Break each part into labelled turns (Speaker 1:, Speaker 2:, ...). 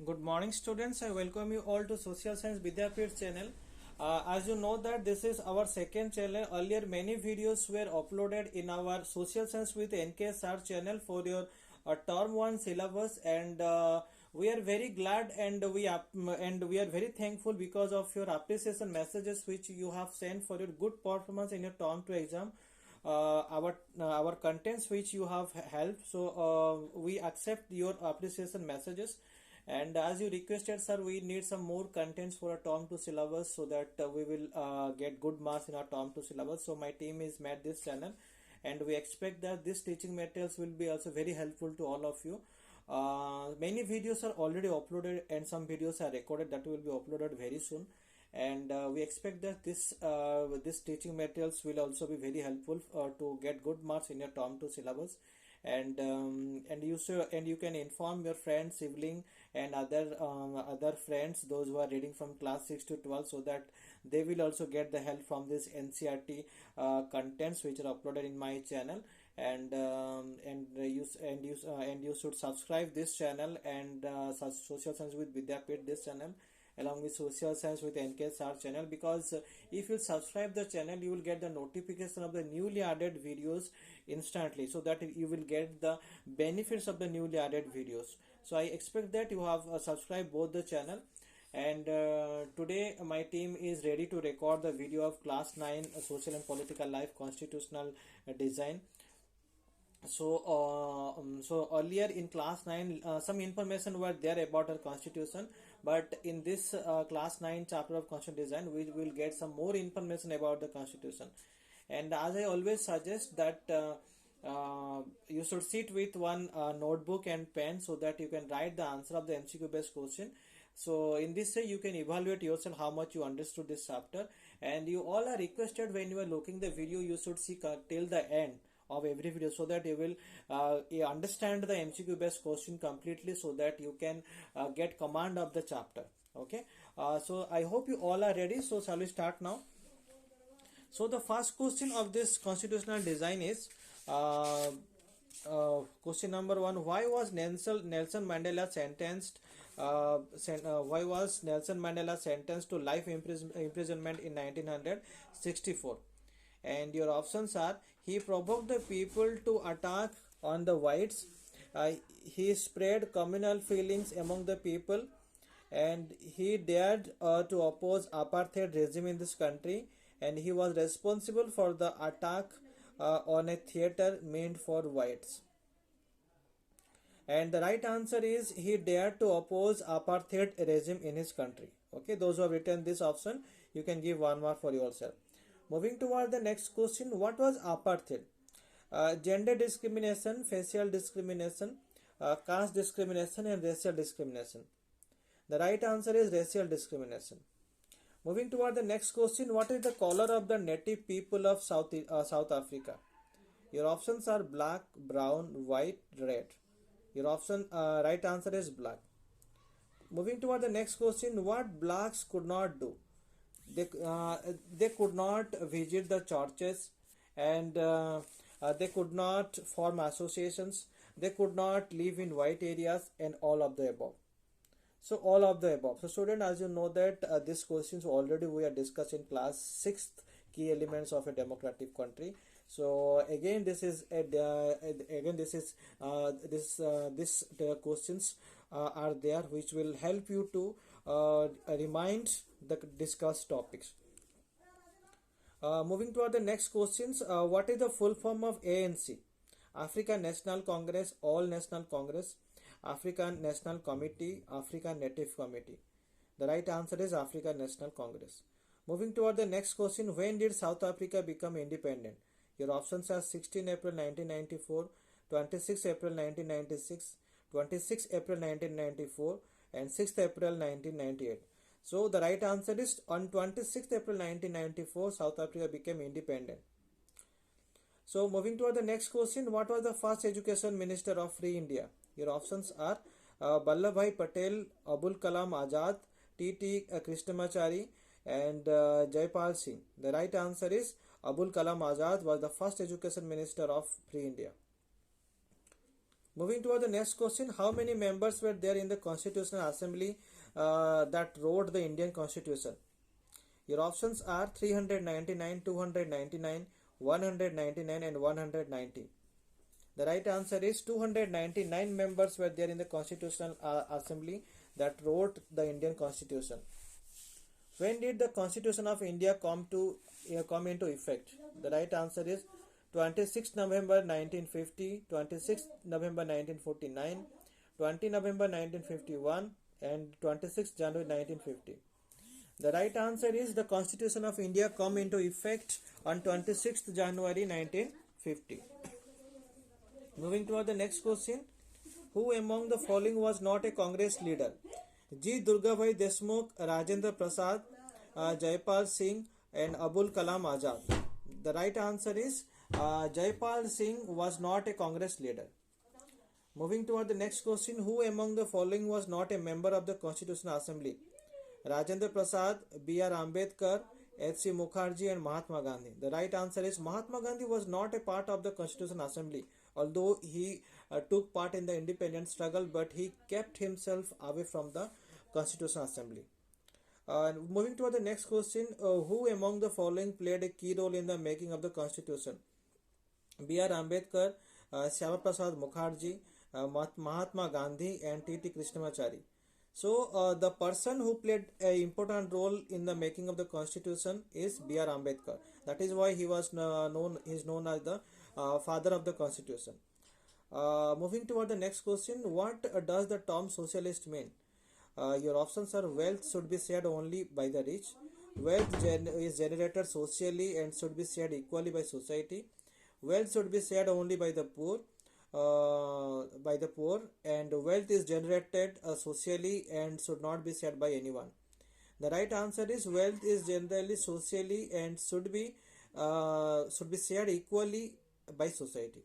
Speaker 1: Good morning, students. I welcome you all to Social Science Vidyapeeth channel. As you know that this is our second channel. Earlier, many videos were uploaded in our Social Science with NKSR channel for your term one syllabus, and we are very glad and we are very thankful because of your appreciation messages which you have sent for your good performance in your term two exam. Our contents which you have helped, so we accept your appreciation messages. And as you requested, sir, we need some more contents for a term 2 syllabus so that we will get good marks in our term 2 syllabus. So my team is made this channel, and we expect that this teaching materials will be also very helpful to all of you. Many videos are already uploaded, and some videos are recorded that will be uploaded very soon. And we expect that this teaching materials will also be very helpful to get good marks in your term 2 syllabus. And you can inform your friends, sibling, and other friends, those who are reading from class 6 to 12, so that they will also get the help from this NCRT contents which are uploaded in my channel. And you should subscribe this channel, and Social Science with Vidyapeeth this channel, along with Social Science with NKSR channel, because if you subscribe the channel, you will get the notification of the newly added videos instantly, so that you will get the benefits of the newly added videos. So I expect that you have subscribed both the channel. And today my team is ready to record the video of class 9 social and political life constitutional design. So earlier in class 9, some information were there about our constitution, but in this class 9 chapter of constitution design, we will get some more information about the constitution. And as I always suggest that you should sit with one notebook and pen, so that you can write the answer of the MCQ based question. So in this way you can evaluate yourself how much you understood this chapter. And you all are requested, when you are looking the video, you should see till the end of every video, so that you will you understand the MCQ based question completely, so that you can get command of the chapter. Okay, so I hope you all are ready. So shall we start now? So the first question of this constitutional design is question number one: Why was Nelson Mandela sentenced? Why was Nelson Mandela sentenced to life imprisonment in 1964? And your options are: he provoked the people to attack on the whites, he spread communal feelings among the people, and he dared to oppose apartheid regime in this country, and he was responsible for the attack on a theater meant for whites. And the right answer is he dared to oppose apartheid regime in his country. Okay, those who have written this option, you can give 1 mark for yourself. Moving toward the next question: what was apartheid? Gender discrimination, facial discrimination, caste discrimination, and racial discrimination. The right answer is racial discrimination. Moving toward the next question: what is the color of the native people of South Africa? Your options are black, brown, white, red. Your option right answer is black. Moving toward the next question: what blacks could not do? They could not visit the churches, and they could not form associations, they could not live in white areas, and all of the above. So all of the above. So student, as you know that these questions already we are discussed in class 6th, key elements of a democratic country. So again this is the questions are there which will help you to remind the discussed topics. Moving toward the next questions: what is the full form of ANC? African National Congress, All National Congress, African National Committee, African Native Committee. The right answer is African National Congress. Moving toward the next question: when did South Africa become independent? Your options are 16 April 1994, 26 April 1996, 26 April 1994, and 6th April 1998. So the right answer is on 26th April 1994, South Africa became independent. So moving toward the next question: what was the first education minister of Free India? Your options are Vallabhbhai Patel, Abul Kalam Azad, T.T. Krishnamachari, and Jaipal Singh. The right answer is Abul Kalam Azad was the first education minister of Free India. Moving toward the next question, how many members were there in the Constitutional Assembly that wrote the Indian Constitution? Your options are 399, 299, 199 and 190. The right answer is 299 members were there in the Constitutional Assembly that wrote the Indian Constitution. When did the Constitution of India come into effect? The right answer is 26 November 1950, 26 November 1949, 20 November 1951 and 26 January 1950. The right answer is the Constitution of India come into effect on 26th January 1950. Moving toward the next question. Who among the following was not a Congress leader? G. Durgabhai Deshmukh, Rajendra Prasad, Jaipal Singh and Abul Kalam Azad. The right answer is Jaipal Singh was not a Congress leader. Moving toward the next question. Who among the following was not a member of the Constitutional Assembly? Rajendra Prasad, B.R. Ambedkar, H.C. Mukherjee and Mahatma Gandhi. The right answer is Mahatma Gandhi was not a part of the Constitutional Assembly, although he took part in the independence struggle, but he kept himself away from the Constitutional Assembly. Moving toward the next question, who among the following played a key role in the making of the Constitution? B.R. Ambedkar, Shyama Prasad Mukherjee, Mahatma Gandhi and T.T. Krishnamachari. So the person who played an important role in the making of the Constitution is B.R. Ambedkar. That is why he was known as the father of the Constitution. Moving toward the next question, what does the term socialist mean? Your options are wealth should be shared only by the rich, wealth is generated socially and should be shared equally by society, wealth should be shared only by the poor, and wealth is generated socially and should not be shared by anyone. The right answer is wealth is generally socially and should be shared equally by society.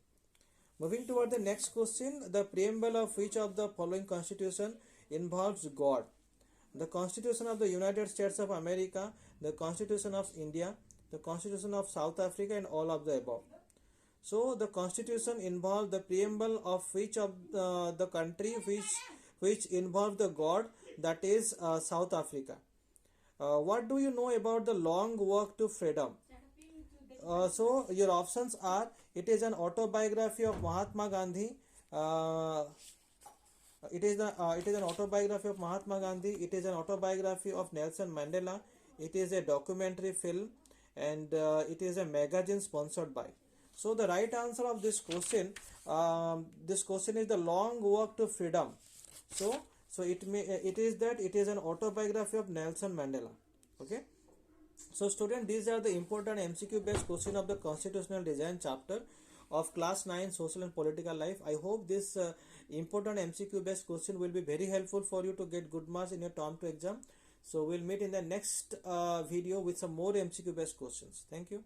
Speaker 1: Moving toward the next question, the preamble of which of the following constitution involves God? The Constitution of the United States of America, the Constitution of India, the Constitution of South Africa and all of the above. So the Constitution involves the preamble of which of the country which involves the God, that is South Africa. What do you know about the long walk to freedom? So your options are: it is an autobiography of Mahatma Gandhi. It is an autobiography of Mahatma Gandhi. It is an autobiography of Nelson Mandela. It is a documentary film, and it is a magazine sponsored by. So the right answer of this question is the long walk to freedom. So it is an autobiography of Nelson Mandela. Okay. So student, these are the important MCQ based question of the constitutional design chapter of class 9 social and political life. I hope this important MCQ based question will be very helpful for you to get good marks in your term 2 exam. So we'll meet in the next video with some more MCQ based questions. Thank you.